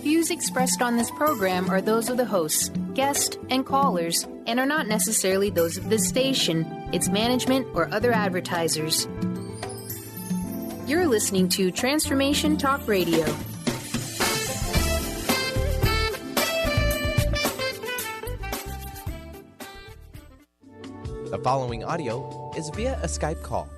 views expressed on this program are those of the hosts, guests, and callers, and are not necessarily those of this station, its management, or other advertisers. You're listening to Transformation Talk Radio. The following audio is via a Skype call.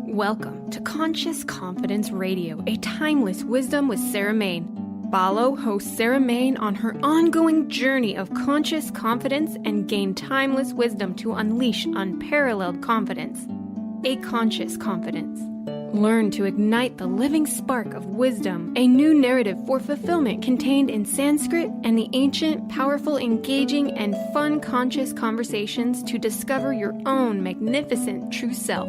Welcome to Conscious Confidence Radio, a timeless wisdom with Sarah Main. Follow host Sarah Main on her ongoing journey of conscious confidence and gain timeless wisdom to unleash unparalleled confidence. A conscious confidence. Learn to ignite the living spark of wisdom, a new narrative for fulfillment contained in Sanskrit and the ancient, powerful, engaging, and fun conscious conversations to discover your own magnificent true self.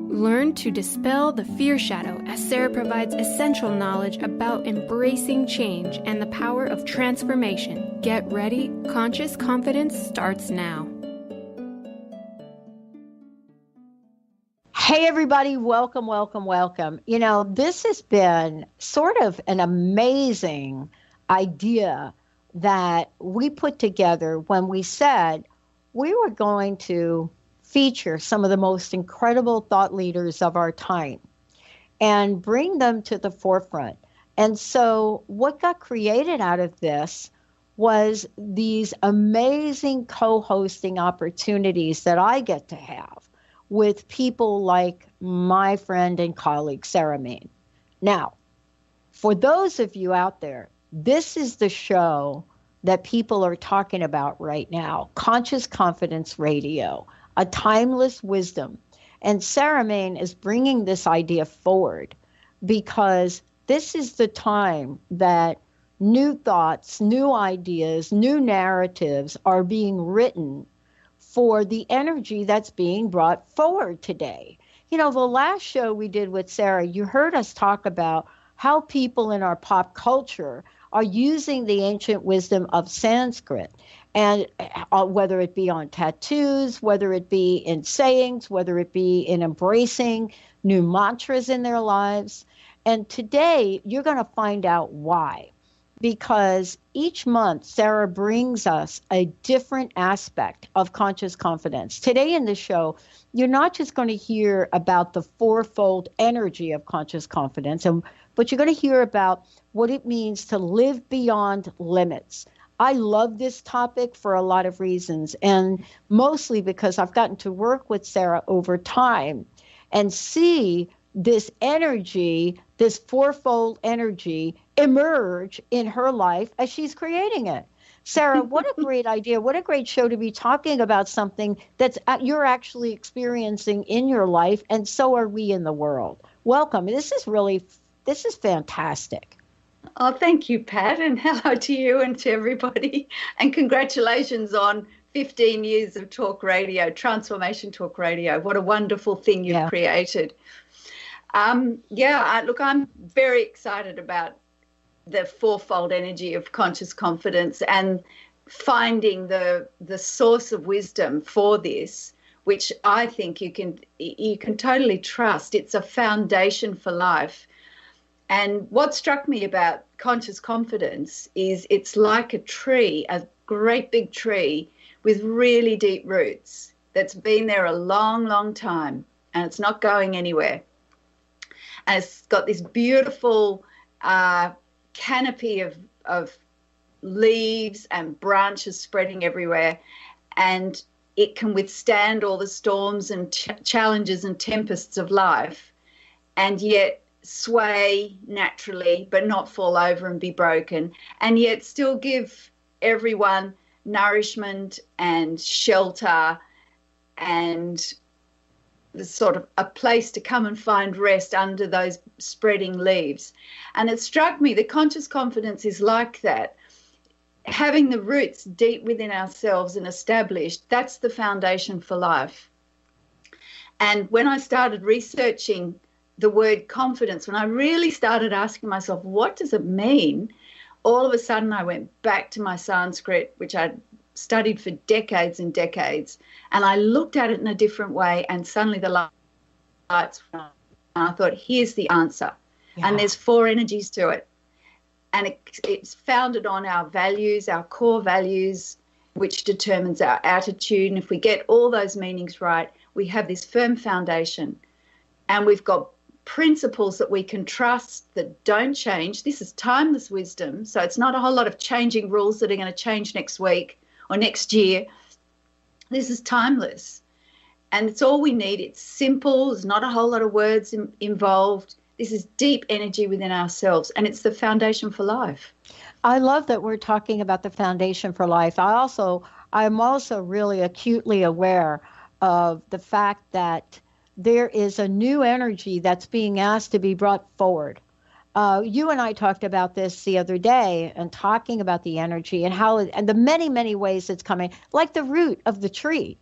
Learn to dispel the fear shadow as Sarah provides essential knowledge about embracing change and the power of transformation. Get ready. Conscious Confidence starts now. Hey, everybody. Welcome, welcome, welcome. You know, this has been sort of an amazing idea that we put together when we said we were going to feature some of the most incredible thought leaders of our time and bring them to the forefront. And so what got created out of this was these amazing co-hosting opportunities that I get to have with people like my friend and colleague, Sarah Main. Now, for those of you out there, this is the show that people are talking about right now, Conscious Confidence Radio, a timeless wisdom. And Sarah Main is bringing this idea forward because this is the time that new thoughts, new ideas, new narratives are being written for the energy that's being brought forward today. You know, the last show we did with Sarah, you heard us talk about how people in our pop culture are using the ancient wisdom of Sanskrit, and whether it be on tattoos, whether it be in sayings, whether it be in embracing new mantras in their lives. And today you're going to find out why. Because each month, Sarah brings us a different aspect of conscious confidence. Today in the show, you're not just going to hear about the fourfold energy of conscious confidence, but you're going to hear about what it means to live beyond limits. I love this topic for a lot of reasons, and mostly because I've gotten to work with Sarah over time and see this energy, this fourfold energy, emerge in her life as she's creating it. Sarah, what a great idea. What a great show to be talking about something that's you're actually experiencing in your life, and so are we in the world. Welcome. This is fantastic. Oh, thank you, Pat, and hello to you and to everybody. And congratulations on 15 years of talk radio, Transformation Talk Radio. What a wonderful thing you've created. Look, I'm very excited about the fourfold energy of conscious confidence and finding the source of wisdom for this, which I think you can totally trust. It's a foundation for life. And what struck me about conscious confidence is it's like a tree, a great big tree with really deep roots that's been there a long, long time, and it's not going anywhere. And it's got this beautiful canopy of leaves and branches spreading everywhere, and it can withstand all the storms and challenges and tempests of life, and yet sway naturally but not fall over and be broken, and yet still give everyone nourishment and shelter and the sort of a place to come and find rest under those spreading leaves. And it struck me that conscious confidence is like that. Having the roots deep within ourselves and established, that's the foundation for life. And when I started researching the word confidence, when I really started asking myself, what does it mean? All of a sudden I went back to my Sanskrit, which I'd studied for decades and decades, and I looked at it in a different way, and suddenly the lights went on. And I thought, here's the answer. And there's 4 energies to it. And it's founded on our values, our core values, which determines our attitude. And if we get all those meanings right, we have this firm foundation. And we've got principles that we can trust that don't change. This is timeless wisdom. So it's not a whole lot of changing rules that are going to change next week or next year. This is timeless. And it's all we need. It's simple. There's not a whole lot of words involved. This is deep energy within ourselves, and it's the foundation for life. I love that we're talking about the foundation for life. I'm also really acutely aware of the fact that there is a new energy that's being asked to be brought forward. You and I talked about this the other day, and talking about the energy and how and the many, many ways it's coming, like the root of the tree.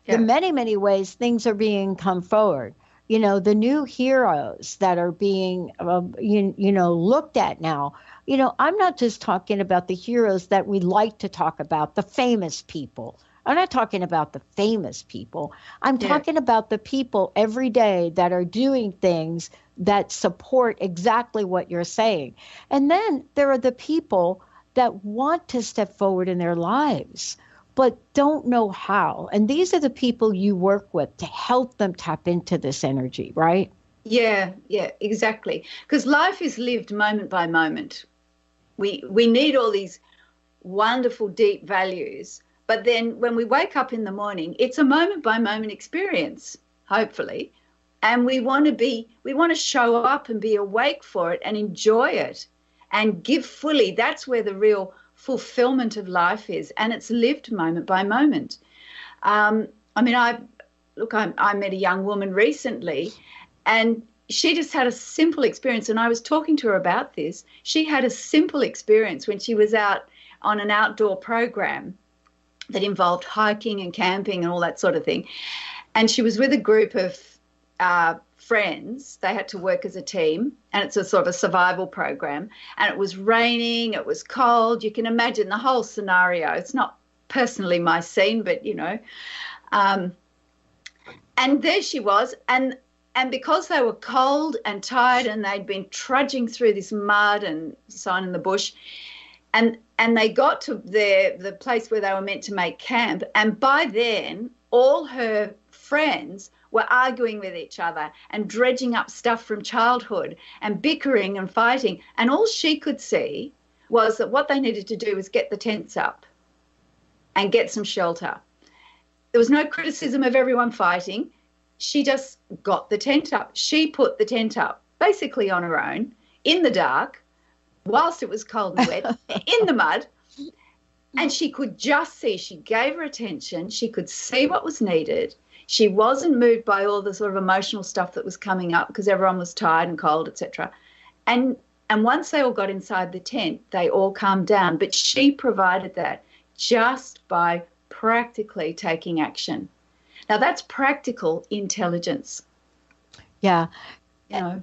The many, many ways things are being come forward. You know, the new heroes that are being, looked at now. You know, I'm not just talking about the heroes that we like to talk about, the famous people. I'm not talking about the famous people. I'm talking about the people every day that are doing things that support exactly what you're saying. And then there are the people that want to step forward in their lives, but don't know how. And these are the people you work with to help them tap into this energy, right? Yeah, exactly. Because life is lived moment by moment. We need all these wonderful, deep values. But then when we wake up in the morning, it's a moment by moment experience, hopefully. And we want to show up and be awake for it and enjoy it and give fully. That's where the real fulfillment of life is, and it's lived moment by moment. I met a young woman recently, and she just had a simple experience, and I was talking to her about this. She had a simple experience when she was out on an outdoor program that involved hiking and camping and all that sort of thing, and she was with a group of friends. They had to work as a team, and it's a sort of a survival program, and it was raining, it was cold. You can imagine the whole scenario. It's not personally my scene, but and there she was, and because they were cold and tired and they'd been trudging through this mud and so on in the bush, and they got to the place where they were meant to make camp, and by then all her friends were arguing with each other and dredging up stuff from childhood and bickering and fighting. And all she could see was that what they needed to do was get the tents up and get some shelter. There was no criticism of everyone fighting. She just got the tent up. She put the tent up basically on her own in the dark whilst it was cold and wet in the mud. And she could just see, she gave her attention. She could see what was needed. She wasn't moved by all the sort of emotional stuff that was coming up because everyone was tired and cold, etc. And once they all got inside the tent, they all calmed down. But she provided that just by practically taking action. Now, that's practical intelligence. Yeah.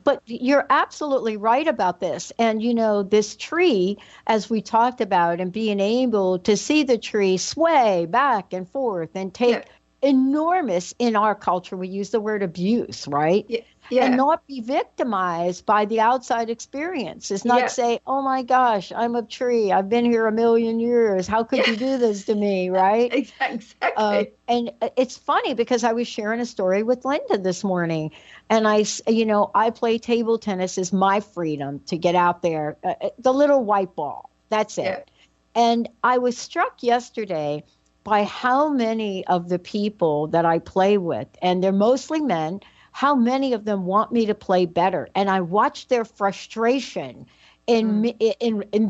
But you're absolutely right about this. And, this tree, as we talked about, and being able to see the tree sway back and forth and take enormous, in our culture, we use the word abuse, right? Yeah. And not be victimized by the outside experience. It's not say, oh my gosh, I'm a tree. I've been here a million years. How could you do this to me, right? Exactly. And it's funny because I was sharing a story with Linda this morning. And I play table tennis is my freedom to get out there. The little white ball, that's it. Yeah. And I was struck yesterday by how many of the people that I play with, and they're mostly men, how many of them want me to play better. And I watched their frustration in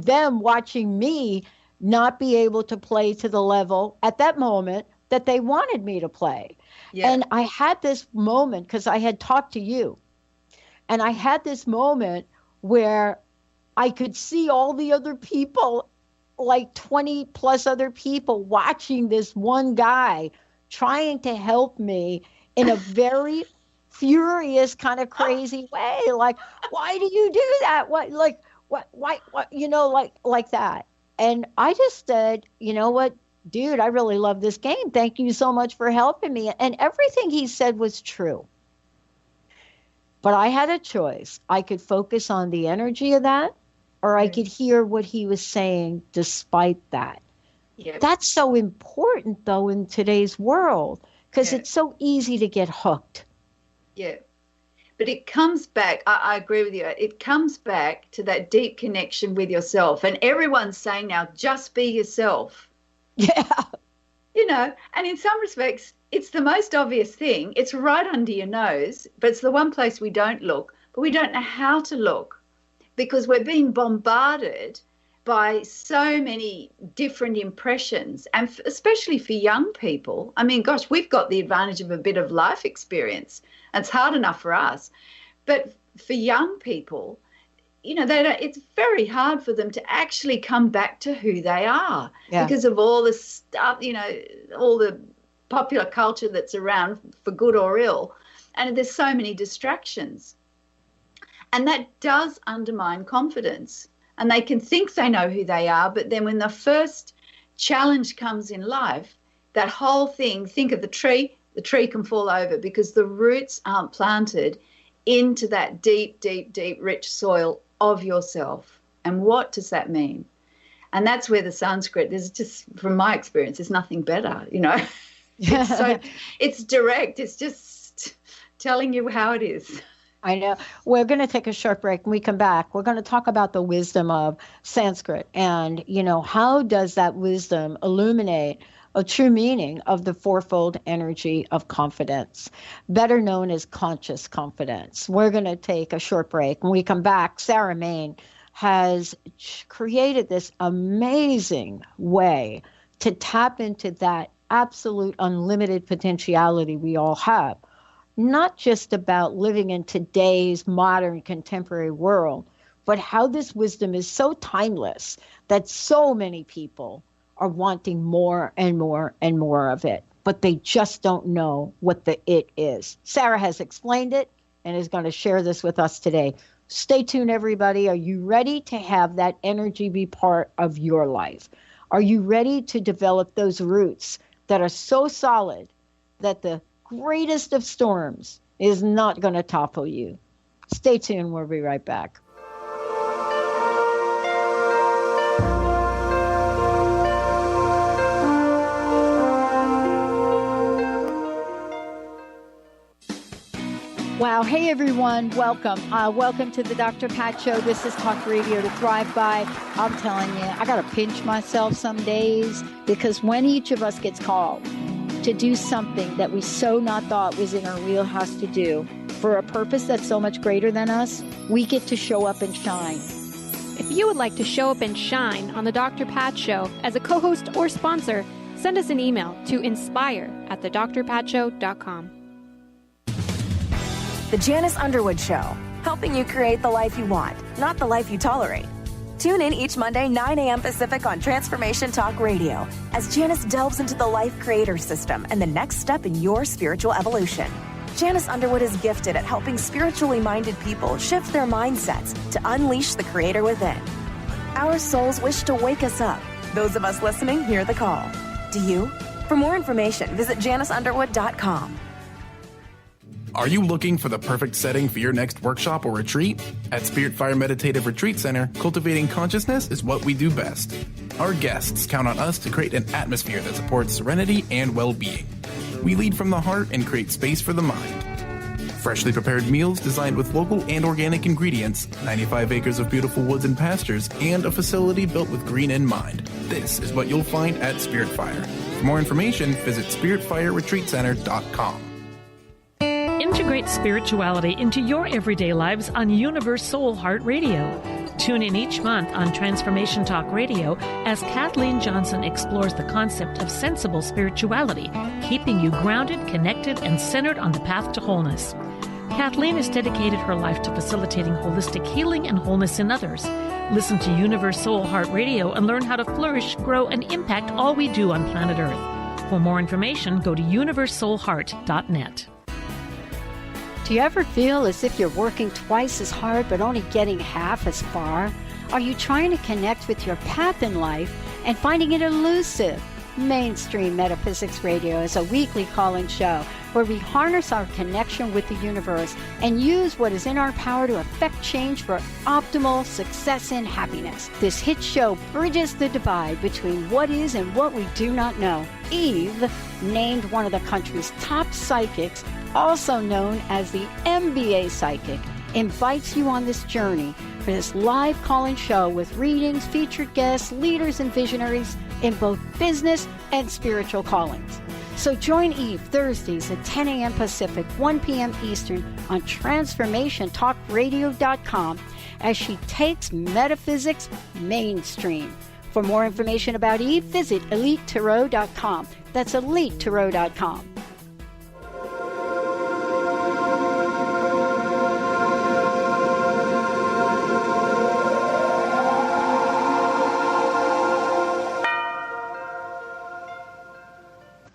them watching me not be able to play to the level at that moment that they wanted me to play. Yeah. And I had this moment because I had talked to you, and I had this moment where I could see all the other people, like 20 plus other people, watching this one guy trying to help me in a very furious kind of crazy way. Like, why do you do that? Why like that. And I just said, you know what, dude, I really love this game. Thank you so much for helping me. And everything he said was true. But I had a choice. I could focus on the energy of that, or I could hear what he was saying despite that. Yep. That's so important, though, in today's world, because it's so easy to get hooked. Yeah. But it comes back, I agree with you, it comes back to that deep connection with yourself. And everyone's saying now, just be yourself. Yeah. You know, and in some respects, it's the most obvious thing. It's right under your nose, but it's the one place we don't look. But we don't know how to look because we're being bombarded by so many different impressions, and especially for young people. I mean, gosh, we've got the advantage of a bit of life experience. And it's hard enough for us. But for young people, you know, it's very hard for them to actually come back to who they are because of all the stuff, you know, all the popular culture that's around for good or ill. And there's so many distractions. And that does undermine confidence. And they can think they know who they are, but then when the first challenge comes in life, that whole thing, think of the tree can fall over because the roots aren't planted into that deep, deep, deep, rich soil of yourself. And what does that mean? And that's where the Sanskrit, there's just, from my experience, there's nothing better, you know. It's direct. It's just telling you how it is. I know. We're going to take a short break. When we come back, we're going to talk about the wisdom of Sanskrit and, you know, how does that wisdom illuminate a true meaning of the fourfold energy of confidence, better known as conscious confidence. We're going to take a short break. When we come back, Sarah Main has created this amazing way to tap into that absolute unlimited potentiality we all have. Not just about living in today's modern contemporary world, but how this wisdom is so timeless that so many people are wanting more and more and more of it, but they just don't know what the it is. Sarah has explained it and is going to share this with us today. Stay tuned, everybody. Are you ready to have that energy be part of your life? Are you ready to develop those roots that are so solid that the greatest of storms is not going to topple you? Stay tuned. We'll be right back. Wow. Hey, everyone. Welcome. Welcome to the Dr. Pat Show. This is Talk Radio to Thrive By. I'm telling you, I got to pinch myself some days because when each of us gets called to do something that we so not thought was in our wheelhouse to do for a purpose that's so much greater than us, we get to show up and shine. If you would like to show up and shine on the Dr. Pat Show as a co-host or sponsor, send us an email to inspire@thedrpatshow.com. The Janice Underwood Show, helping you create the life you want, not the life you tolerate. Tune in each Monday, 9 a.m. Pacific on Transformation Talk Radio as Janice delves into the life creator system and the next step in your spiritual evolution. Janice Underwood is gifted at helping spiritually minded people shift their mindsets to unleash the creator within. Our souls wish to wake us up. Those of us listening hear the call. Do you? For more information, visit janiceunderwood.com. Are you looking for the perfect setting for your next workshop or retreat? At Spirit Fire Meditative Retreat Center, cultivating consciousness is what we do best. Our guests count on us to create an atmosphere that supports serenity and well-being. We lead from the heart and create space for the mind. Freshly prepared meals designed with local and organic ingredients, 95 acres of beautiful woods and pastures, and a facility built with green in mind. This is what you'll find at Spirit Fire. For more information, visit spiritfireretreatcenter.com. Integrate spirituality into your everyday lives on Universe Soul Heart Radio. Tune in each month on Transformation Talk Radio as Kathleen Johnson explores the concept of sensible spirituality, keeping you grounded, connected, and centered on the path to wholeness. Kathleen has dedicated her life to facilitating holistic healing and wholeness in others. Listen to Universe Soul Heart Radio and learn how to flourish, grow, and impact all we do on planet Earth. For more information, go to universesoulheart.net. Do you ever feel as if you're working twice as hard but only getting half as far? Are you trying to connect with your path in life and finding it elusive? Mainstream Metaphysics Radio is a weekly call-in show where we harness our connection with the universe and use what is in our power to affect change for optimal success and happiness. This hit show bridges the divide between what is and what we do not know. Eve, named one of the country's top psychics, also known as the MBA psychic, invites you on this journey for this live call-in show with readings, featured guests, leaders, and visionaries in both business and spiritual callings. So join Eve Thursdays at 10 a.m. Pacific, 1 p.m. Eastern on TransformationTalkRadio.com as she takes metaphysics mainstream. For more information about Eve, visit EliteTarot.com. That's EliteTarot.com.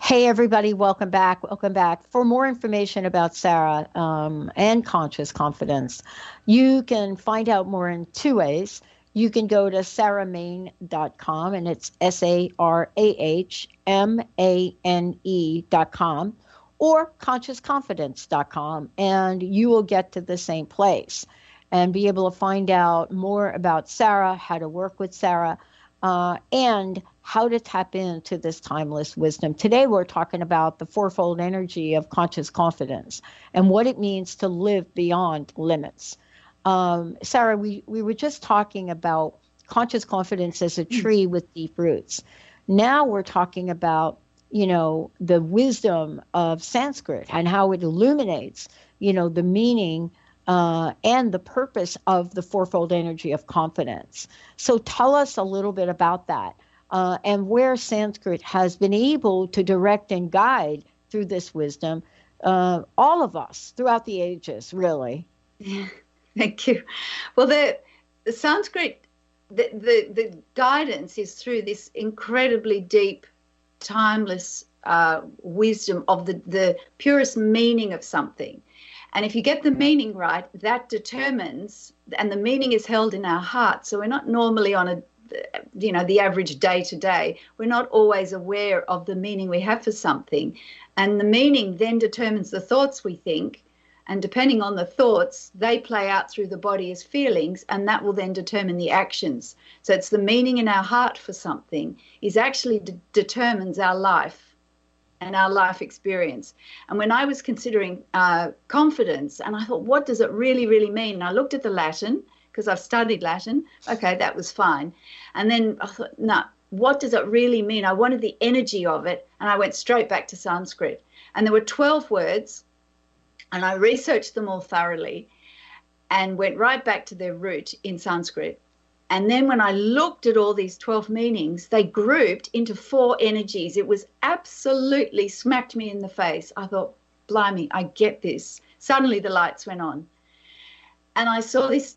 Hey, everybody. Welcome back. Welcome back. For more information about Sarah and Conscious Confidence, you can find out more in two ways. You can go to sarahmane.com, and it's SARAHMANE.com, or consciousconfidence.com, and you will get to the same place and be able to find out more about Sarah, how to work with Sarah, and how to tap into this timeless wisdom. Today, we're talking about the fourfold energy of conscious confidence and what it means to live beyond limits. Sarah, we were just talking about conscious confidence as a tree with deep roots. Now we're talking about, the wisdom of Sanskrit and how it illuminates, the meaning and the purpose of the fourfold energy of confidence. So tell us a little bit about that. And where Sanskrit has been able to direct and guide through this wisdom, all of us throughout the ages, really. Yeah, thank you. Well, the Sanskrit, the guidance is through this incredibly deep, timeless wisdom of the purest meaning of something. And if you get the meaning right, that determines, and the meaning is held in our heart. So we're not normally on the average day to day, we're not always aware of the meaning we have for something. And the meaning then determines the thoughts we think. And depending on the thoughts, they play out through the body as feelings, and that will then determine the actions. So it's the meaning in our heart for something is actually determines our life and our life experience. And when I was considering confidence, and I thought, what does it really, really mean? And I looked at the Latin, because I've studied Latin. Okay, that was fine. And then I thought, no, what does it really mean? I wanted the energy of it, and I went straight back to Sanskrit. And there were 12 words, and I researched them all thoroughly and went right back to their root in Sanskrit. And then when I looked at all these 12 meanings, they grouped into 4 energies. It was absolutely smacked me in the face. I thought, blimey, I get this. Suddenly the lights went on. And I saw this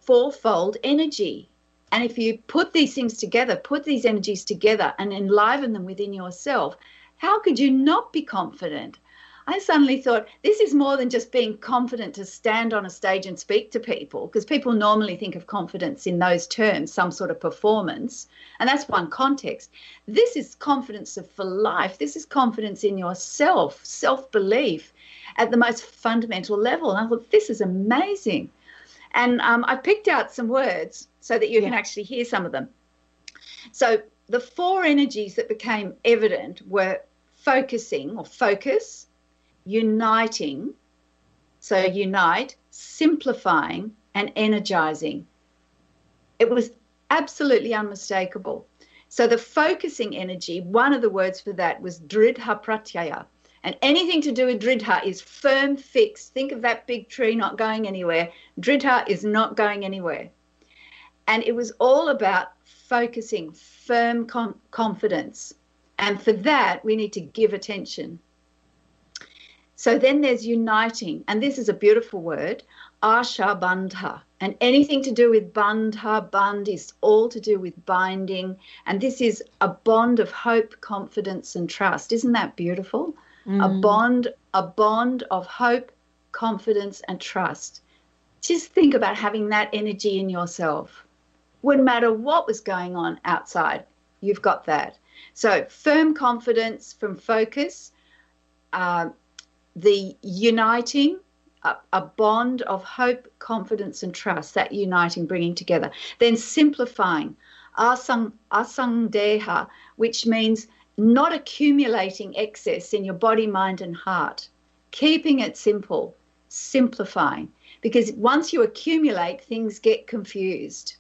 fourfold energy. And if you put these things together, put these energies together and enliven them within yourself, how could you not be confident? I suddenly thought, this is more than just being confident to stand on a stage and speak to people, because people normally think of confidence in those terms, some sort of performance, and that's one context. This is confidence for life. This is confidence in yourself, self-belief at the most fundamental level. And I thought, this is amazing. And I picked out some words so that you can actually hear some of them. So the 4 energies that became evident were focusing or focus, uniting, so unite, simplifying, and energizing. It was absolutely unmistakable. So the focusing energy, one of the words for that was dridha pratyaya. And anything to do with dridha is firm, fixed. Think of that big tree not going anywhere. Dridha is not going anywhere. And it was all about focusing, firm confidence. And for that, we need to give attention. So then there's uniting, and this is a beautiful word, asha bandha. And anything to do with bandha, band is all to do with binding. And this is a bond of hope, confidence, and trust. Isn't that beautiful? A bond of hope, confidence, and trust. Just think about having that energy in yourself. Wouldn't matter what was going on outside, you've got that. So firm confidence from focus, the uniting, a bond of hope, confidence, and trust, that uniting, bringing together. Then simplifying, asangdeha, which means not accumulating excess in your body, mind, and heart. Keeping it simple, simplifying. Because once you accumulate, things get confused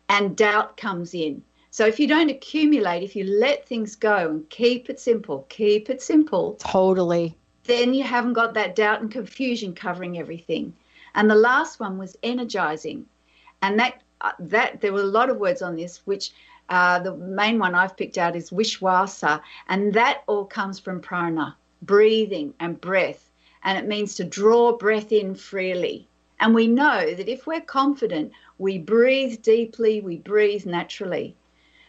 and doubt comes in. So if you don't accumulate, if you let things go and keep it simple, Totally. then you haven't got that doubt and confusion covering everything. And the last one was energizing. And that there were a lot of words on this, which the main one I've picked out is vishwasa. And that all comes from prana, breathing and breath. And it means to draw breath in freely. And we know that if we're confident, we breathe deeply, we breathe naturally.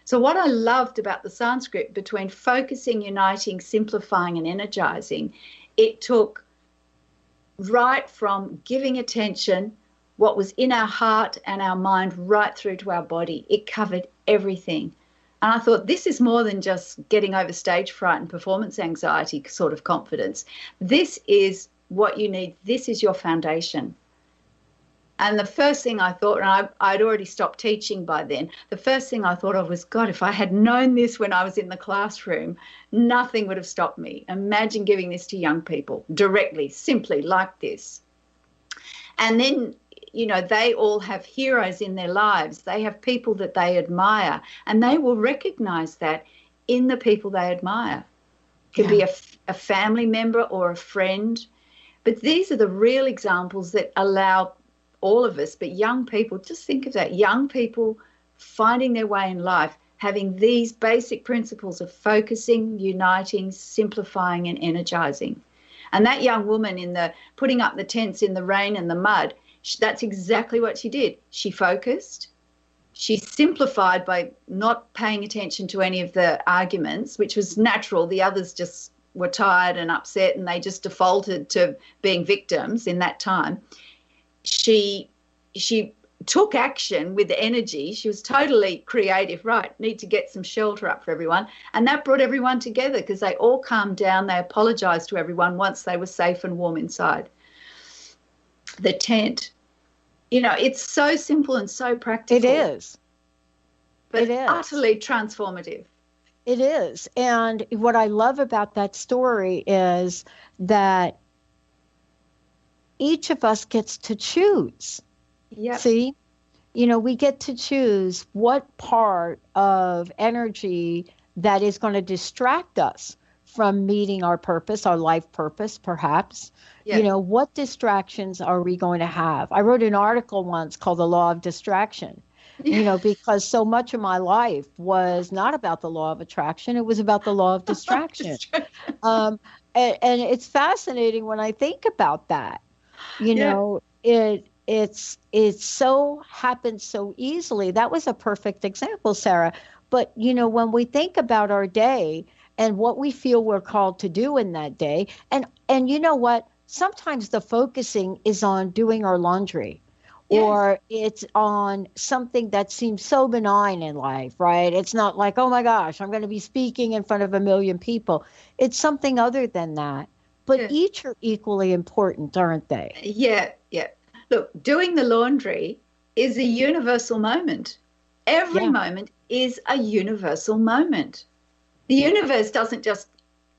So what I loved about the Sanskrit, between focusing, uniting, simplifying, and energizing, it took right from giving attention, what was in our heart and our mind, right through to our body. It covered everything. And I thought, this is more than just getting over stage fright and performance anxiety sort of confidence. This is what you need. This is your foundation. And the first thing I thought, and I'd already stopped teaching by then, the first thing I thought of was, God, if I had known this when I was in the classroom, nothing would have stopped me. Imagine giving this to young people directly, simply like this. And then, you know, they all have heroes in their lives. They have people that they admire, and they will recognize that in the people they admire. It could be a family member or a friend. But these are the real examples that allow all of us, but young people, just think of that, young people finding their way in life, having these basic principles of focusing, uniting, simplifying, and energizing. And that young woman in the putting up the tents in the rain and the mud, that's exactly what she did. She focused, she simplified by not paying attention to any of the arguments, which was natural. The others just were tired and upset, and they just defaulted to being victims in that time. She took action with energy. She was totally creative, right? Need to get some shelter up for everyone. And that brought everyone together because they all calmed down. They apologized to everyone once they were safe and warm inside the tent. You know, it's so simple and so practical. It is. But it is. Utterly transformative. It is. And what I love about that story is that each of us gets to choose. Yep. See, you know, we get to choose what part of energy that is going to distract us from meeting our purpose, our life purpose, perhaps. Yep. You know, what distractions are we going to have? I wrote an article once called The Law of Distraction, you know, because so much of my life was not about the law of attraction. It was about the law of distraction. And it's fascinating when I think about that. You know, it's so happens so easily. That was a perfect example, Sarah. But, you know, when we think about our day and what we feel we're called to do in that day, and you know what? Sometimes the focusing is on doing our laundry, or it's on something that seems so benign in life, right? It's not like, oh my gosh, I'm going to be speaking in front of 1 million people. It's something other than that. But each are equally important, aren't they? Yeah. Look, doing the laundry is a universal moment. Every moment is a universal moment. The universe doesn't just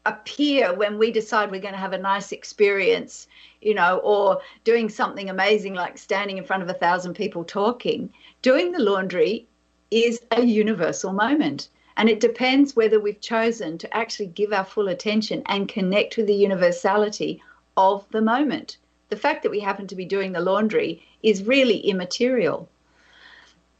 appear when we decide we're going to have a nice experience, you know, or doing something amazing like standing in front of 1,000 people talking. Doing the laundry is a universal moment. And it depends whether we've chosen to actually give our full attention and connect with the universality of the moment. The fact that we happen to be doing the laundry is really immaterial.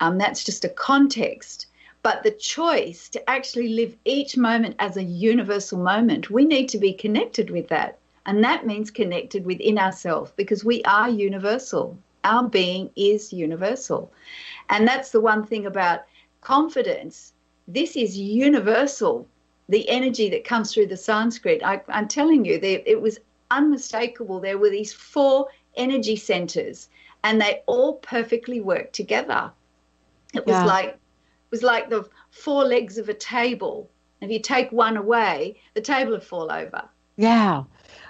That's just a context. But the choice to actually live each moment as a universal moment, we need to be connected with that. And that means connected within ourselves, because we are universal. Our being is universal. And that's the one thing about confidence. This is universal, the energy that comes through the Sanskrit. I'm telling you, it was unmistakable. There were these 4 energy centers, and they all perfectly worked together. It was like was like the four legs of a table. If you take one away, the table would fall over. Yeah.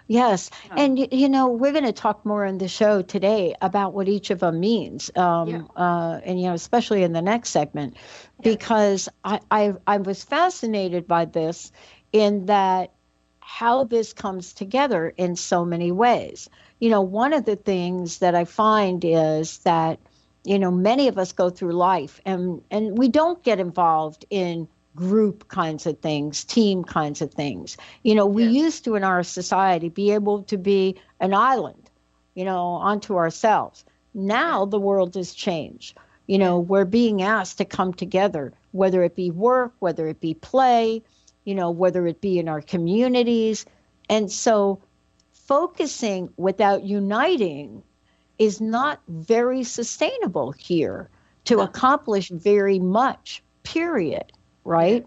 Yes. And, we're going to talk more in the show today about what each of them means. And, especially in the next segment, because I was fascinated by this in that how this comes together in so many ways. One of the things that I find is that, many of us go through life and we don't get involved in group kinds of things, team kinds of things. We used to in our society be able to be an island, onto ourselves. Now the world has changed. We're being asked to come together, whether it be work, whether it be play, whether it be in our communities. And so focusing without uniting is not very sustainable here to accomplish very much, period. Right?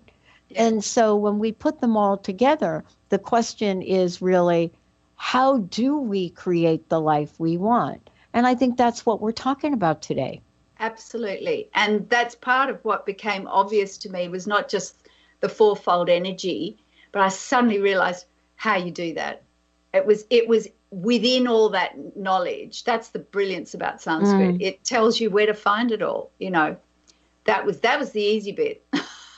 Yeah. And so when we put them all together, the question is really, how do we create the life we want? And I think that's what we're talking about today. Absolutely. And that's part of what became obvious to me was not just the fourfold energy, but I suddenly realized how you do that. It was within all that knowledge. That's the brilliance about Sanskrit. It tells you where to find it all. That was the easy bit.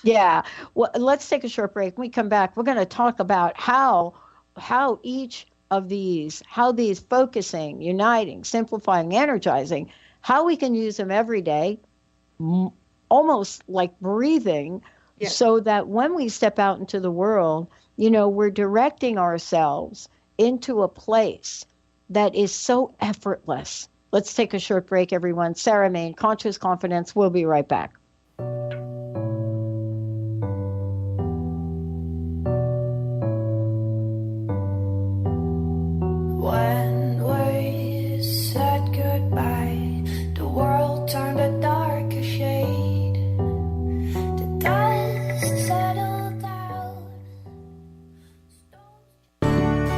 Yeah. Well, let's take a short break. When we come back, we're going to talk about how each of these, how these focusing, uniting, simplifying, energizing, how we can use them every day, almost like breathing, so that when we step out into the world, we're directing ourselves into a place that is so effortless. Let's take a short break, everyone. Sarah Main, Conscious Confidence. We'll be right back. When we said goodbye, the world turned a darker shade. The dust settled down.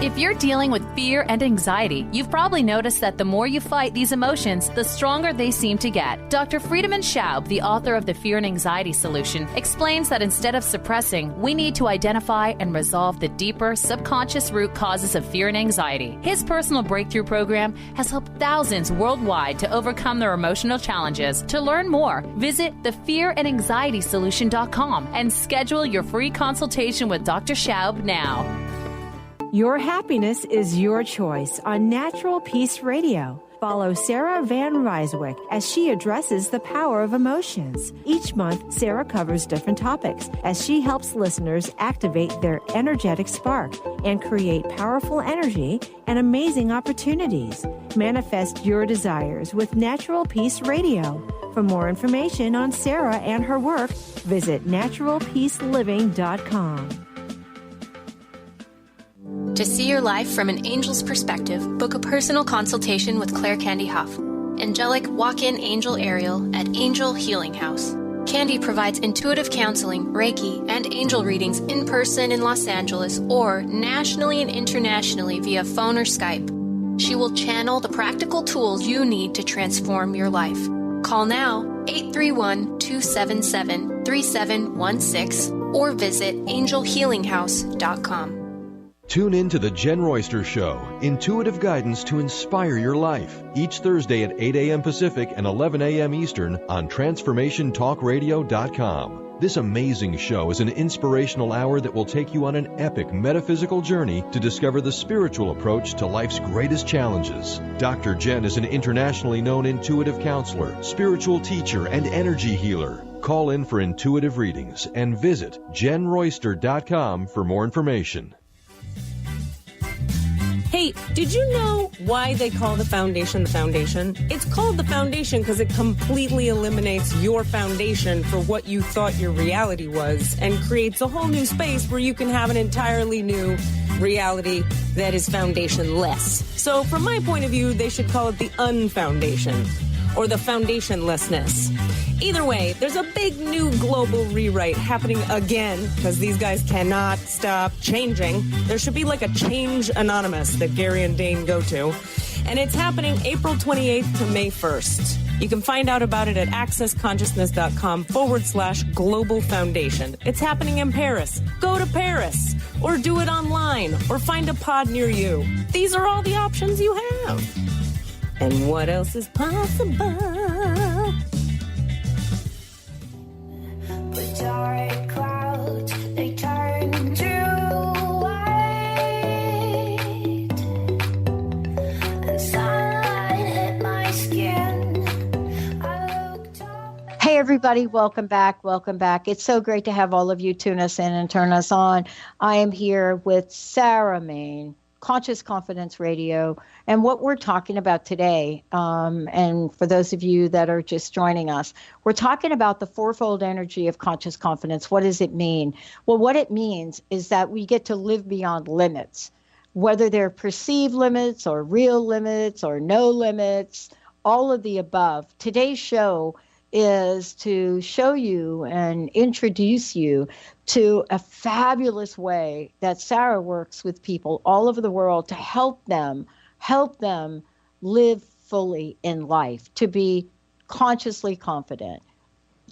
If you're dealing with fear and anxiety, you've probably noticed that the more you fight these emotions, the stronger they seem to get. Dr. Friedemann Schaub, the author of The Fear and Anxiety Solution, explains that instead of suppressing, we need to identify and resolve the deeper, subconscious root causes of fear and anxiety. His personal breakthrough program has helped thousands worldwide to overcome their emotional challenges. To learn more, visit thefearandanxietysolution.com and schedule your free consultation with Dr. Schaub now. Your happiness is your choice on Natural Peace Radio. Follow Sarah Van Ryswick as she addresses the power of emotions. Each month, Sarah covers different topics as she helps listeners activate their energetic spark and create powerful energy and amazing opportunities. Manifest your desires with Natural Peace Radio. For more information on Sarah and her work, visit naturalpeaceliving.com. To see your life from an angel's perspective, book a personal consultation with Claire Candy Huff, Angelic Walk-In Angel Ariel at Angel Healing House. Candy provides intuitive counseling, Reiki, and angel readings in person in Los Angeles or nationally and internationally via phone or Skype. She will channel the practical tools you need to transform your life. Call now, 831-277-3716, or visit angelhealinghouse.com. Tune in to The Jen Royster Show, intuitive guidance to inspire your life, each Thursday at 8 a.m. Pacific and 11 a.m. Eastern on TransformationTalkRadio.com. This amazing show is an inspirational hour that will take you on an epic metaphysical journey to discover the spiritual approach to life's greatest challenges. Dr. Jen is an internationally known intuitive counselor, spiritual teacher, and energy healer. Call in for intuitive readings and visit JenRoyster.com for more information. Hey, did you know why they call the foundation the foundation? It's called the foundation because it completely eliminates your foundation for what you thought your reality was and creates a whole new space where you can have an entirely new reality that is foundationless. So from my point of view, they should call it the unfoundation or the foundationlessness. Either way, there's a big new global rewrite happening again because these guys cannot stop changing. There should be like a Change Anonymous that Gary and Dane go to. And it's happening April 28th to May 1st. You can find out about it at accessconsciousness.com/global foundation. It's happening in Paris. Go to Paris, or do it online, or find a pod near you. These are all the options you have. And what else is possible? But dark clouds, they turn to white, and sunlight hit my skin. I looked up. Hey, everybody, welcome back. Welcome back. It's so great to have all of you tune us in and turn us on. I am here with Sarah Main, Conscious Confidence Radio, and what we're talking about today, and for those of you that are just joining us, we're talking about the fourfold energy of conscious confidence. What does it mean? Well, what it means is that we get to live beyond limits, whether they're perceived limits or real limits or no limits, all of the above. Today's show is to show you and introduce you to a fabulous way that Sarah works with people all over the world to help them live fully in life, to be consciously confident.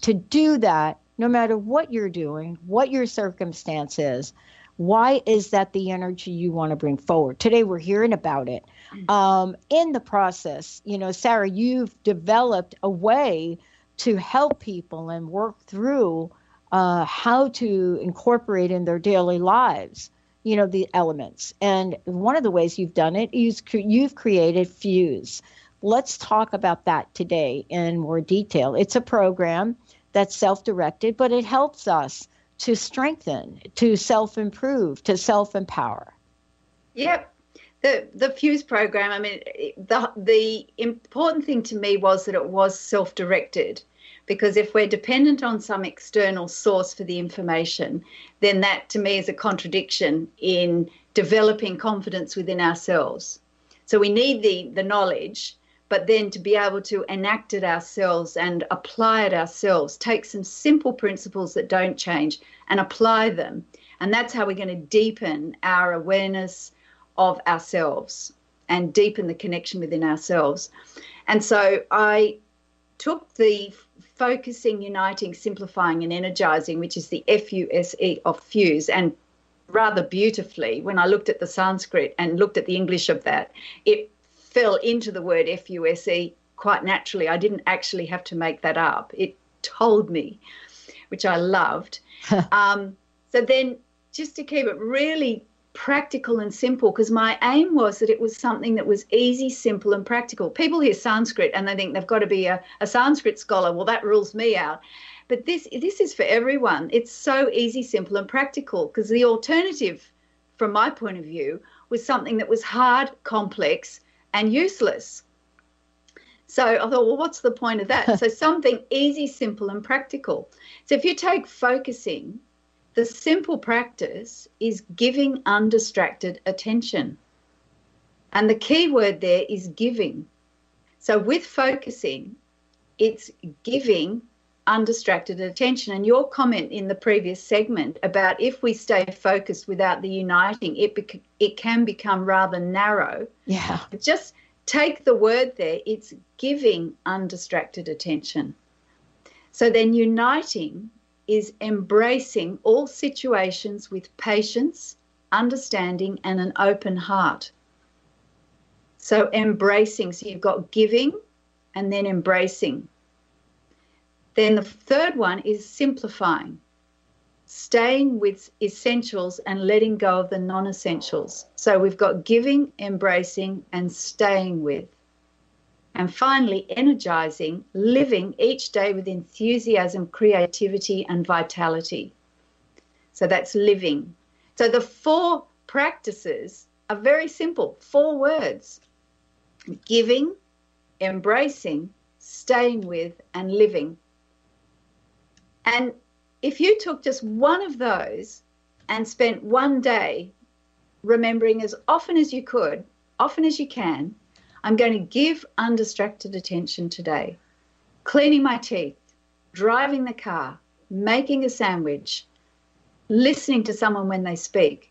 To do that, no matter what you're doing, what your circumstance is, why is that the energy you want to bring forward? Today we're hearing about it. In the process, Sarah, you've developed a way to help people and work through how to incorporate in their daily lives, the elements. And one of the ways you've done it is you've created F.U.S.E. Let's talk about that today in more detail. It's a program that's self-directed, but it helps us to strengthen, to self-improve, to self-empower. Yep. The F.U.S.E. program, I mean, the important thing to me was that it was self-directed, because if we're dependent on some external source for the information, then that to me is a contradiction in developing confidence within ourselves. So we need the knowledge, but then to be able to enact it ourselves and apply it ourselves, take some simple principles that don't change and apply them. And that's how we're going to deepen our awareness of ourselves and deepen the connection within ourselves. And so I took the focusing, uniting, simplifying, and energizing, which is the F.U.S.E. of F.U.S.E, and rather beautifully, when I looked at the Sanskrit and looked at the English of that, it fell into the word F.U.S.E. quite naturally. I didn't actually have to make that up. It told me, which I loved. So then just to keep it really practical and simple, because my aim was that it was something that was easy, simple, and practical. People hear Sanskrit and they think they've got to be a Sanskrit scholar. Well, that rules me out. But this is for everyone. It's so easy, simple, and practical, because the alternative, from my point of view, was something that was hard, complex, and useless. So I thought, well, what's the point of that? So something easy, simple, and practical. So if you take focusing, the simple practice is giving undistracted attention. And the key word there is giving. So with focusing, it's giving undistracted attention. And your comment in the previous segment about if we stay focused without the uniting, it can become rather narrow. Yeah. Just take the word there. It's giving undistracted attention. So then uniting is embracing all situations with patience, understanding, and an open heart. So embracing, so you've got giving and then embracing. Then the third one is simplifying, staying with essentials and letting go of the non-essentials. So we've got giving, embracing, and staying with. And finally, energizing, living each day with enthusiasm, creativity, and vitality. So that's living. So the 4 practices are very simple, 4 words: giving, embracing, staying with, and living. And if you took just one of those and spent one day remembering as often as you could, often as you can, I'm going to give undistracted attention today. Cleaning my teeth, driving the car, making a sandwich, listening to someone when they speak,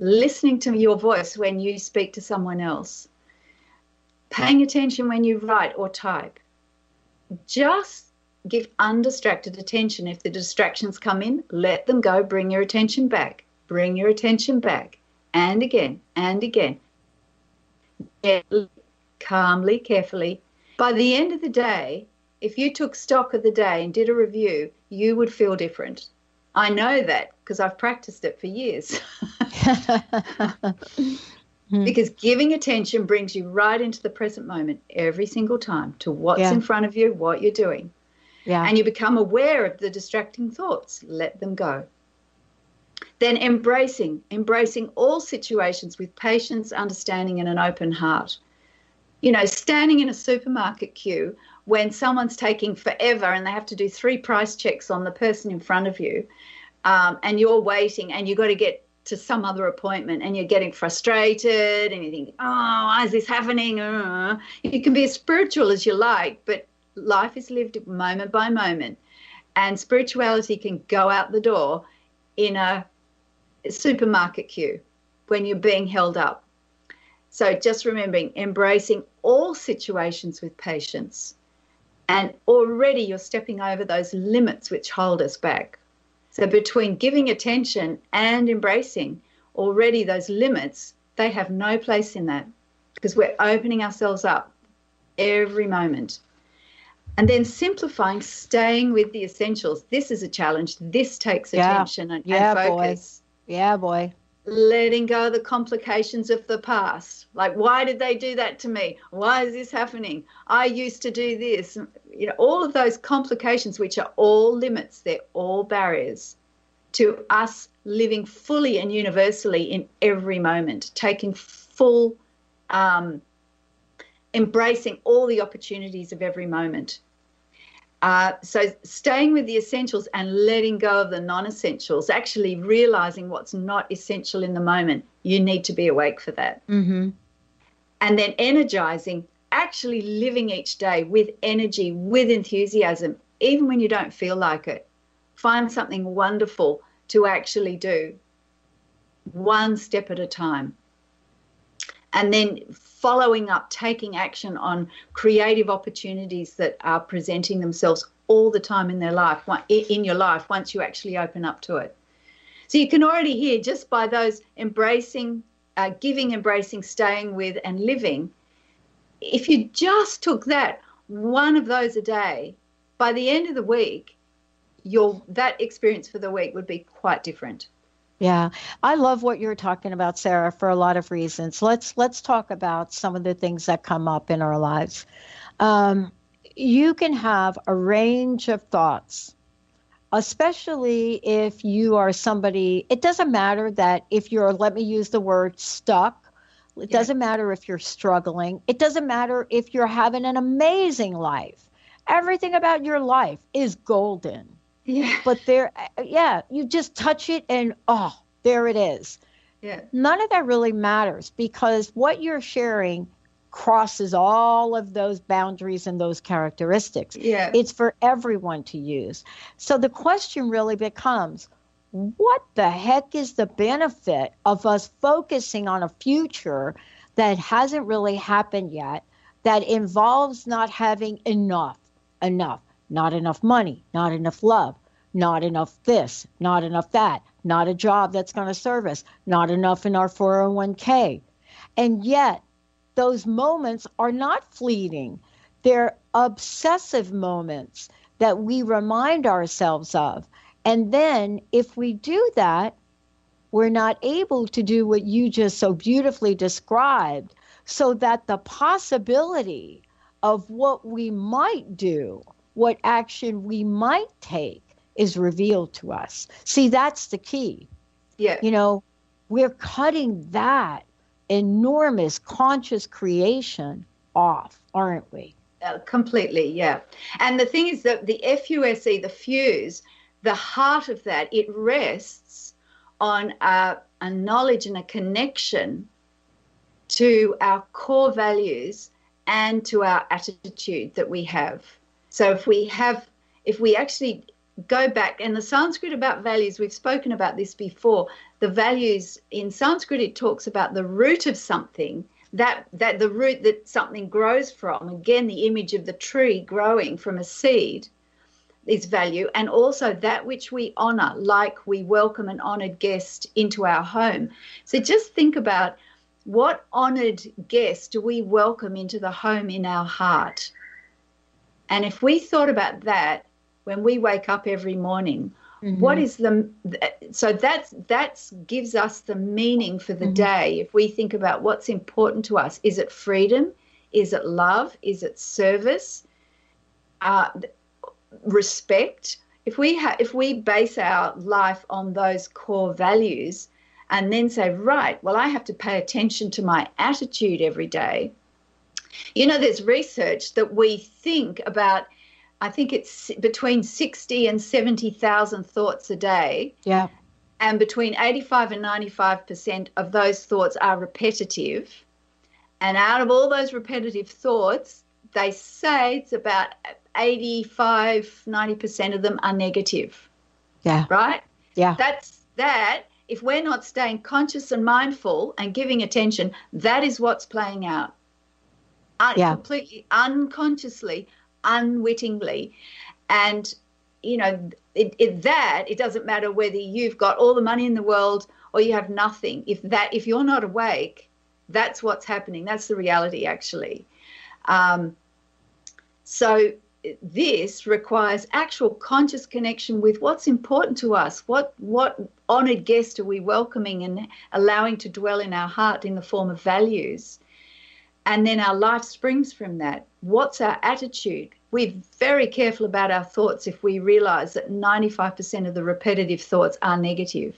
listening to your voice when you speak to someone else, paying attention when you write or type, just give undistracted attention. If the distractions come in, let them go. Bring your attention back. Bring your attention back. And again, and again. Gently, calmly, carefully. By the end of the day, if you took stock of the day and did a review, you would feel different. I know that because I've practiced it for years. Because giving attention brings you right into the present moment every single time to what's in front of you, what you're doing. And you become aware of the distracting thoughts. Let them go. Then embracing all situations with patience, understanding, and an open heart. You know, standing in a supermarket queue when someone's taking forever and they have to do 3 price checks on the person in front of you, and you're waiting and you've got to get to some other appointment and you're getting frustrated and you think, oh, why is this happening? You can be as spiritual as you like, but life is lived moment by moment, and spirituality can go out the door in a supermarket queue when you're being held up. So just remembering, embracing all situations with patience, and already you're stepping over those limits which hold us back. So between giving attention and embracing, already those limits, they have no place in that, because we're opening ourselves up every moment. And then simplifying, staying with the essentials. This is a challenge. This takes attention and focus. Boy. Letting go of the complications of the past. Like, why did they do that to me? Why is this happening? I used to do this. You know, all of those complications, which are all limits, they're all barriers to us living fully and universally in every moment, taking full, embracing all the opportunities of every moment. So staying with the essentials and letting go of the non-essentials, actually realizing what's not essential in the moment. You need to be awake for that. And then energizing, actually living each day with energy, with enthusiasm, even when you don't feel like it. Find something wonderful to actually do, one step at a time. And then following up, taking action on creative opportunities that are presenting themselves all the time in their life, in your life, once you actually open up to it. So you can already hear, just by those embracing, giving, embracing, staying with, and living, if you just took that, one of those a day, by the end of the week, that experience for the week would be quite different. Yeah, I love what you're talking about, Sarah, for a lot of reasons. Let's talk about some of the things that come up in our lives. You can have a range of thoughts, especially if you are somebody. It doesn't matter that if you're, let me use the word, stuck. It doesn't matter if you're struggling. It doesn't matter if you're having an amazing life. Everything about your life is golden. Yeah. But you just touch it and, oh, there it is. Yeah. None of that really matters, because what you're sharing crosses all of those boundaries and those characteristics. Yeah. It's for everyone to use. So the question really becomes, what the heck is the benefit of us focusing on a future that hasn't really happened yet, that involves not having enough? Not enough money, not enough love, not enough this, not enough that, not a job that's going to serve us, not enough in our 401k. And yet, those moments are not fleeting. They're obsessive moments that we remind ourselves of. And then, if we do that, we're not able to do what you just so beautifully described, so that the possibility of what we might do, what action we might take, is revealed to us. See, that's the key. Yeah. You know, we're cutting that enormous conscious creation off, aren't we? Completely, yeah. And the thing is that the F.U.S.E, the fuse, the heart of that, it rests on a knowledge and a connection to our core values and to our attitude that we have. So if we actually go back, and the Sanskrit about values, we've spoken about this before, the values in Sanskrit, it talks about the root of something that the root that something grows from, again, the image of the tree growing from a seed is value, and also that which we honor, like we welcome an honored guest into our home. So just think about, what honored guest do we welcome into the home in our heart? And if we thought about that when we wake up every morning, what is so that gives us the meaning for the day. If we think about what's important to us, is it freedom? Is it love? Is it service? Respect? If we base our life on those core values and then say, right, well, I have to pay attention to my attitude every day. You know, there's research that we think about, I think it's between 60 and 70,000 thoughts a day. Yeah. And between 85 and 95% of those thoughts are repetitive. And out of all those repetitive thoughts, they say it's about 85, 90% of them are negative. Yeah. Right? Yeah. That's that. If we're not staying conscious and mindful and giving attention, that is what's playing out. Completely unconsciously, unwittingly. And, you know, it doesn't matter whether you've got all the money in the world or you have nothing. If you're not awake, that's what's happening. That's the reality, actually. So this requires actual conscious connection with what's important to us. What honored guest are we welcoming and allowing to dwell in our heart in the form of values? And then our life springs from that. What's our attitude? We're very careful about our thoughts if we realize that 95% of the repetitive thoughts are negative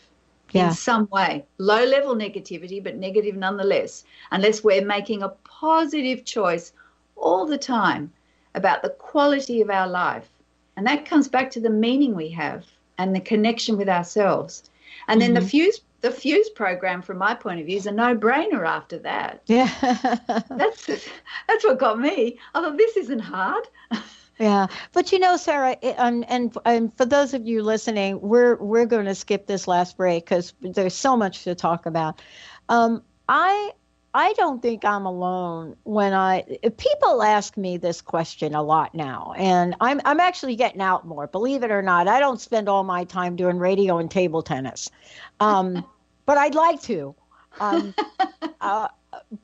in some way. Low-level negativity, but negative nonetheless, unless we're making a positive choice all the time about the quality of our life. And that comes back to the meaning we have and the connection with ourselves. And then the F.U.S.E program, from my point of view, is a no-brainer after that. Yeah. That's what got me. I thought, this isn't hard. Yeah. But, you know, Sarah, and for those of you listening, we're going to skip this last break because there's so much to talk about. I don't think I'm alone when people ask me this question a lot now, and I'm actually getting out more, believe it or not. I don't spend all my time doing radio and table tennis, but I'd like to.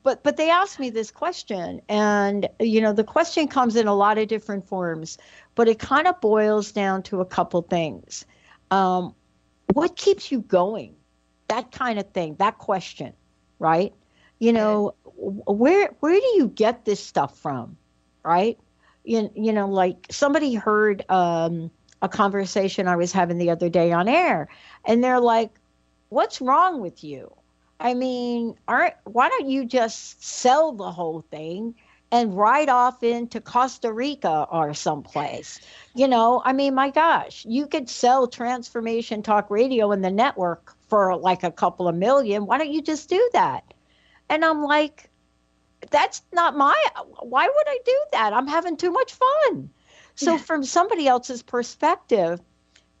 But they ask me this question, and, you know, the question comes in a lot of different forms, but it kind of boils down to a couple things. What keeps you going? That kind of thing, that question, right? You know, where do you get this stuff from, right? You know, like somebody heard a conversation I was having the other day on air, and they're like, what's wrong with you? I mean, why don't you just sell the whole thing and ride off into Costa Rica or someplace? You know, I mean, my gosh, you could sell Transformation Talk Radio and the network for like a couple of million. Why don't you just do that? And I'm like, that's not why would I do that? I'm having too much fun. So from somebody else's perspective,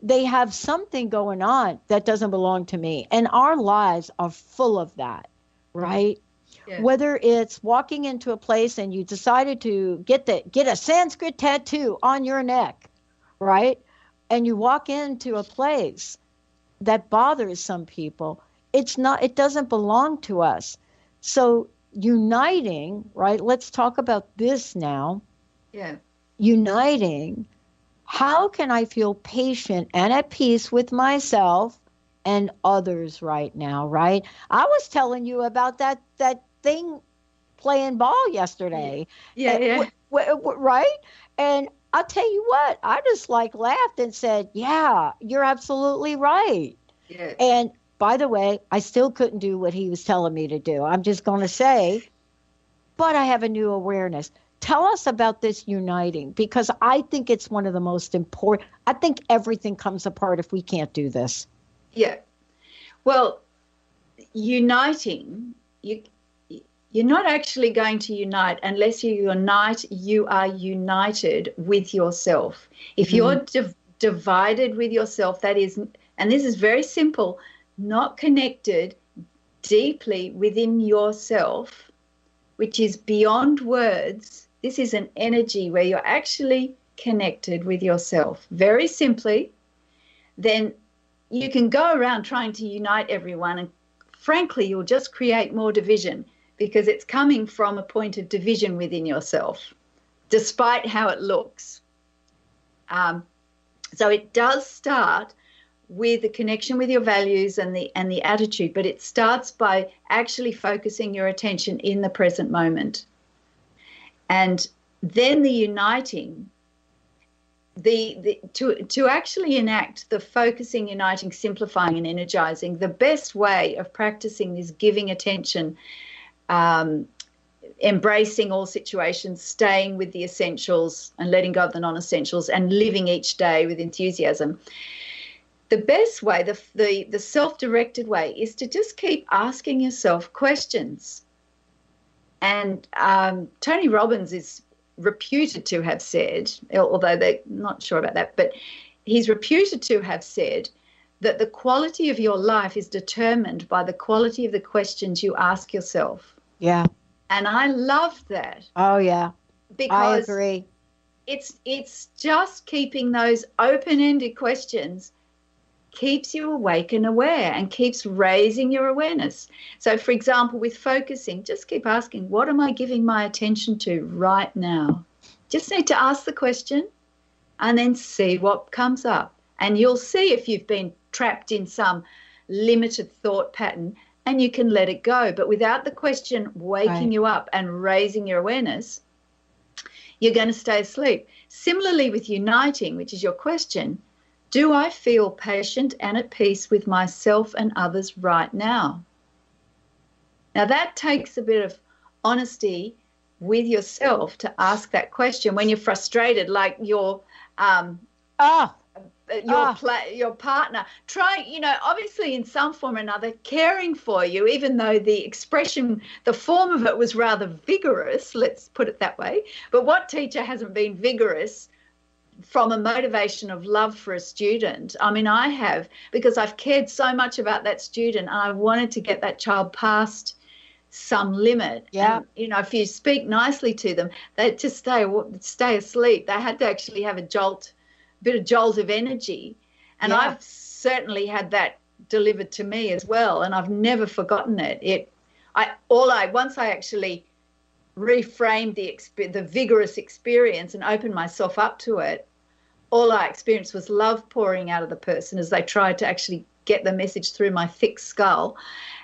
they have something going on that doesn't belong to me. And our lives are full of that, right? Yeah. Whether it's walking into a place and you decided to get a Sanskrit tattoo on your neck, right? And you walk into a place that bothers some people, it doesn't belong to us. So uniting, right? Let's talk about this now. Yeah. Uniting. How can I feel patient and at peace with myself and others right now, right? I was telling you about that thing playing ball yesterday. Yeah. Right? And I'll tell you what, I just laughed and said, yeah, you're absolutely right. Yeah. And by the way, I still couldn't do what he was telling me to do. I'm just going to say, but I have a new awareness. Tell us about this uniting, because I think it's one of the most important. I think everything comes apart if we can't do this. Yeah. Well, uniting, you're not actually going to unite unless you are united with yourself. If you're divided with yourself, that is, and this is very simple, not connected deeply within yourself, which is beyond words. This is an energy where you're actually connected with yourself. Very simply, then you can go around trying to unite everyone, and frankly, you'll just create more division because it's coming from a point of division within yourself, despite how it looks. So it does start with the connection with your values and the attitude, but it starts by actually focusing your attention in the present moment. And then the uniting, to actually enact the focusing, uniting, simplifying, and energizing, the best way of practicing is giving attention, embracing all situations, staying with the essentials and letting go of the non-essentials, and living each day with enthusiasm. The best way, the self-directed way, is to just keep asking yourself questions. And Tony Robbins is reputed to have said, although they're not sure about that, but he's reputed to have said that the quality of your life is determined by the quality of the questions you ask yourself. Yeah. And I love that. Oh, yeah. Because I agree. It's just keeping those open-ended questions keeps you awake and aware and keeps raising your awareness. So, for example, with focusing, just keep asking, what am I giving my attention to right now? Just need to ask the question and then see what comes up. And you'll see if you've been trapped in some limited thought pattern, and you can let it go. But without the question waking you up and raising your awareness, you're going to stay asleep. Similarly with uniting, which is your question, do I feel patient and at peace with myself and others right now? Now that takes a bit of honesty with yourself to ask that question when you're frustrated, like your partner, obviously in some form or another caring for you, even though the form of it was rather vigorous, let's put it that way. But what teacher hasn't been vigorous from a motivation of love for a student? I mean, I have, because I've cared so much about that student and I wanted to get that child past some limit. Yeah. And, if you speak nicely to them, they just stay asleep. They had to actually have a bit of jolt of energy. And I've certainly had that delivered to me as well, and I've never forgotten it. Once I actually reframed the vigorous experience and opened myself up to it, all I experienced was love pouring out of the person as they tried to actually get the message through my thick skull.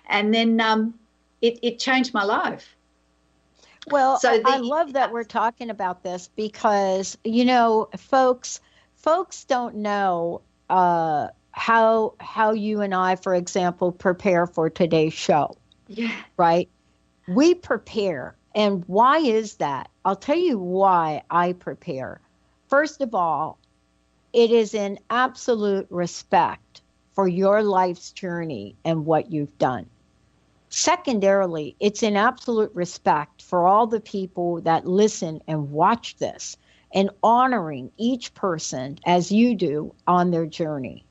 And then it changed my life. Well, so I love that we're talking about this because, folks don't know how you and I, for example, prepare for today's show. Yeah. Right? We prepare. And why is that? I'll tell you why I prepare. First of all, it is in absolute respect for your life's journey and what you've done. Secondarily, it's in absolute respect for all the people that listen and watch this, and honoring each person as you do on their journey.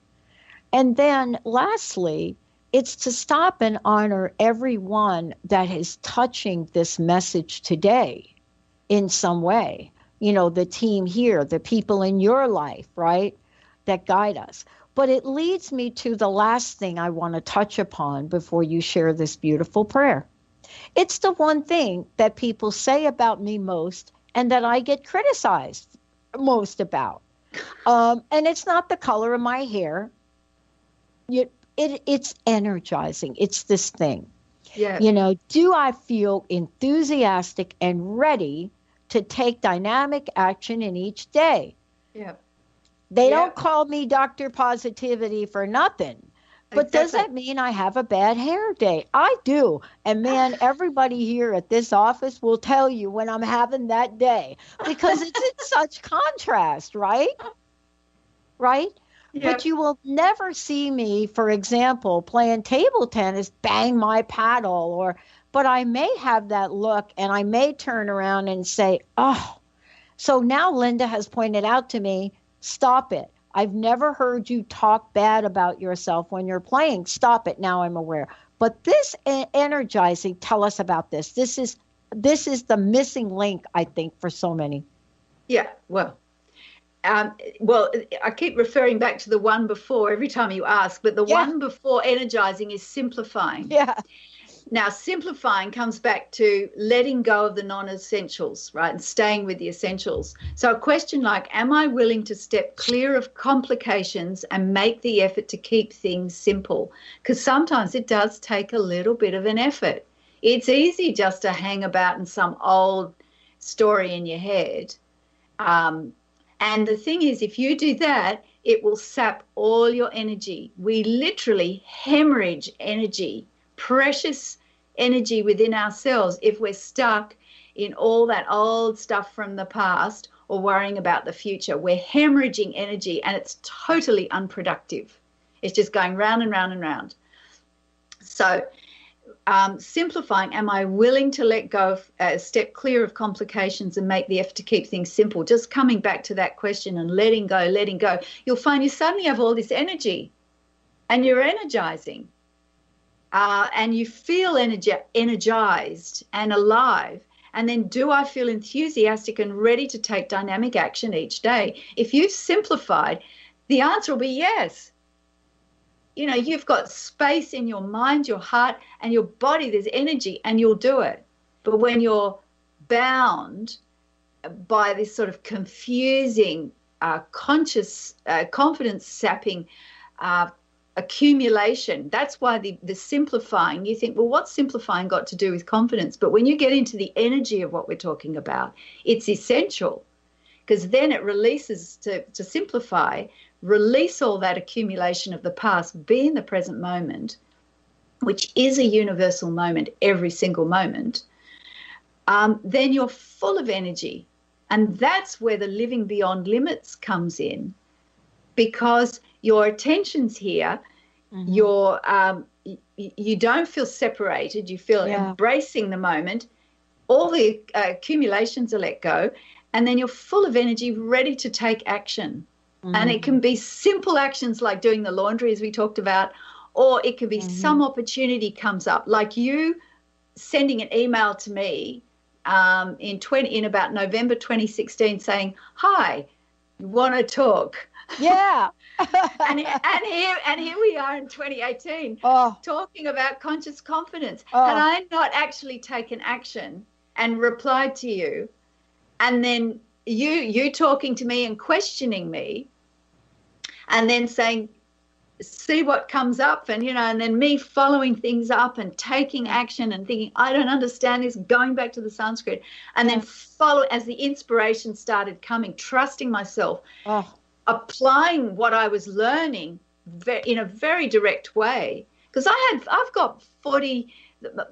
And then lastly, it's to stop and honor everyone that is touching this message today in some way. The team here, the people in your life, right, that guide us. But it leads me to the last thing I want to touch upon before you share this beautiful prayer. It's the one thing that people say about me most and that I get criticized most about. And it's not the color of my hair. It's energizing. It's this thing. Yeah. Do I feel enthusiastic and ready to take dynamic action in each day? Yeah. They don't call me Dr. Positivity for nothing. But does that mean I have a bad hair day? I do. And man, everybody here at this office will tell you when I'm having that day because it's in such contrast, right? Right? Yep. But you will never see me, for example, playing table tennis, bang my paddle, but I may have that look and I may turn around and say, oh, so now Linda has pointed out to me, stop it. I've never heard you talk bad about yourself when you're playing. Stop it. Now I'm aware. But this energizing, tell us about this. This is this is the missing link, I think, for so many. Yeah, well, I keep referring back to the one before every time you ask, but the one before energizing is simplifying. Yeah. Now, simplifying comes back to letting go of the non-essentials, right, and staying with the essentials. So a question like, am I willing to step clear of complications and make the effort to keep things simple? Because sometimes it does take a little bit of an effort. It's easy just to hang about in some old story in your head. And the thing is, if you do that, it will sap all your energy. We literally hemorrhage energy, precious energy within ourselves, if we're stuck in all that old stuff from the past or worrying about the future. We're hemorrhaging energy, and it's totally unproductive. It's just going round and round and round. So simplifying, am I willing to let go of, step clear of complications and make the effort to keep things simple? Just coming back to that question and letting go, you'll find you suddenly have all this energy and you're energizing. And you feel energized and alive. And then, do I feel enthusiastic and ready to take dynamic action each day? If you've simplified, the answer will be yes. You know, you've got space in your mind, your heart, and your body. There's energy, and you'll do it. But when you're bound by this sort of confusing, conscious, confidence-sapping accumulation, that's why the simplifying, you think, well, what's simplifying got to do with confidence? But when you get into the energy of what we're talking about, it's essential, because then it releases to simplify, release all that accumulation of the past, be in the present moment, which is a universal moment, every single moment. Then you're full of energy. And that's where the living beyond limits comes in, because your attention's here. Mm-hmm. You don't feel separated. You feel embracing the moment. All the accumulations are let go, and then you're full of energy, ready to take action. Mm-hmm. And it can be simple actions like doing the laundry, as we talked about, or it could be some opportunity comes up, like you sending an email to me in about November 2016 saying, "Hi, you want to talk?" Yeah. and here we are in 2018 talking about conscious confidence. Had I not actually taken action and replied to you, and then you talking to me and questioning me, and then saying, see what comes up, and and then me following things up and taking action and thinking, I don't understand this, going back to the Sanskrit, and then follow as the inspiration started coming, trusting myself, applying what I was learning in a very direct way, because I've got 40.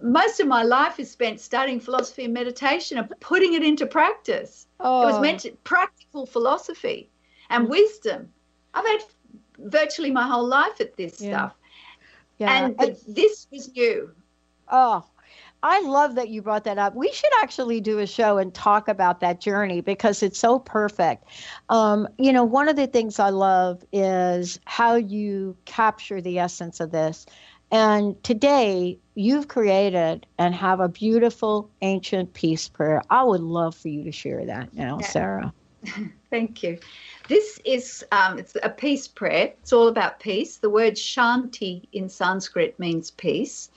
Most of my life is spent studying philosophy and meditation and putting it into practice. It was meant to practical philosophy and wisdom. I've had virtually my whole life at this stuff. Yeah. And this was new. Oh, I love that you brought that up. We should actually do a show and talk about that journey, because it's so perfect. One of the things I love is how you capture the essence of this. And today you've created and have a beautiful ancient peace prayer. I would love for you to share that now, Sarah. Thank you. This is it's a peace prayer. It's all about peace. The word shanti in Sanskrit means peace.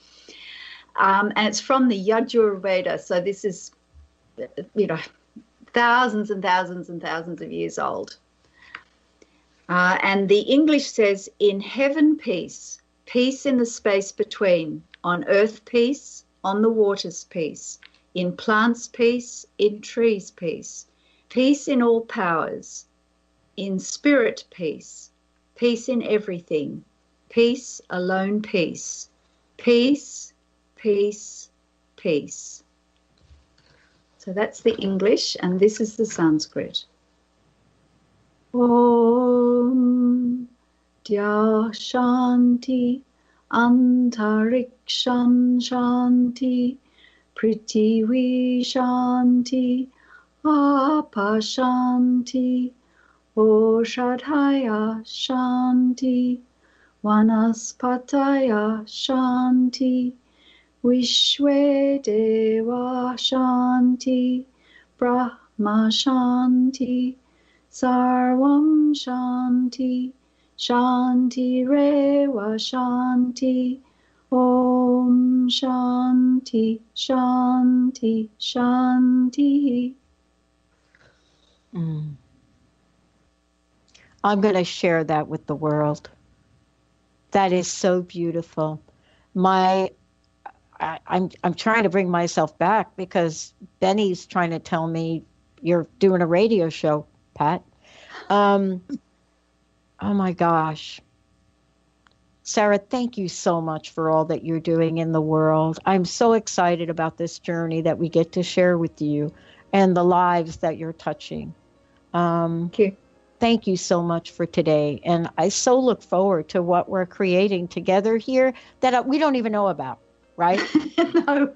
And it's from the Yajurveda. So this is, thousands and thousands and thousands of years old. And the English says, in heaven peace, peace in the space between, on earth peace, on the waters peace, in plants peace, in trees peace, peace in all powers, in spirit peace, peace in everything, peace, alone peace, peace, peace, peace. So that's the English, and this is the Sanskrit. Om Dya Shanti Antarikshan Shanti Prithvi Shanti Apa Shanti Oshadhaya Shanti Vanaspataya Shanti Vishwe Deva Shanti Brahma Shanti Sarvam Shanti Shanti Reva Shanti Om Shanti Shanti Shanti. I'm going to share that with the world. That is so beautiful. I'm trying to bring myself back because Benny's trying to tell me you're doing a radio show, Pat. Oh my gosh. Sarah, thank you so much for all that you're doing in the world. I'm so excited about this journey that we get to share with you and the lives that you're touching. Thank you. Thank you so much for today. And I so look forward to what we're creating together here that we don't even know about, right? No.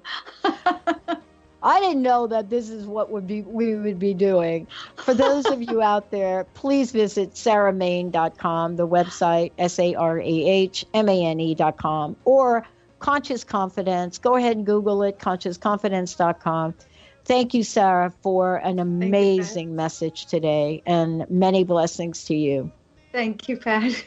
I didn't know that this is what we would be doing. For those of you out there, please visit sarahmane.com, the website, sarahmane.com, or Conscious Confidence. Go ahead and Google it, consciousconfidence.com. Thank you, Sarah, for an amazing message today, and many blessings to you. Thank you, Pat.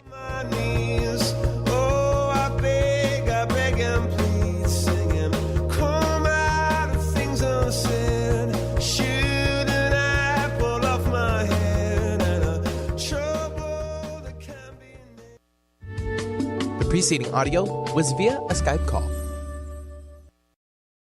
The preceding audio was via a Skype call.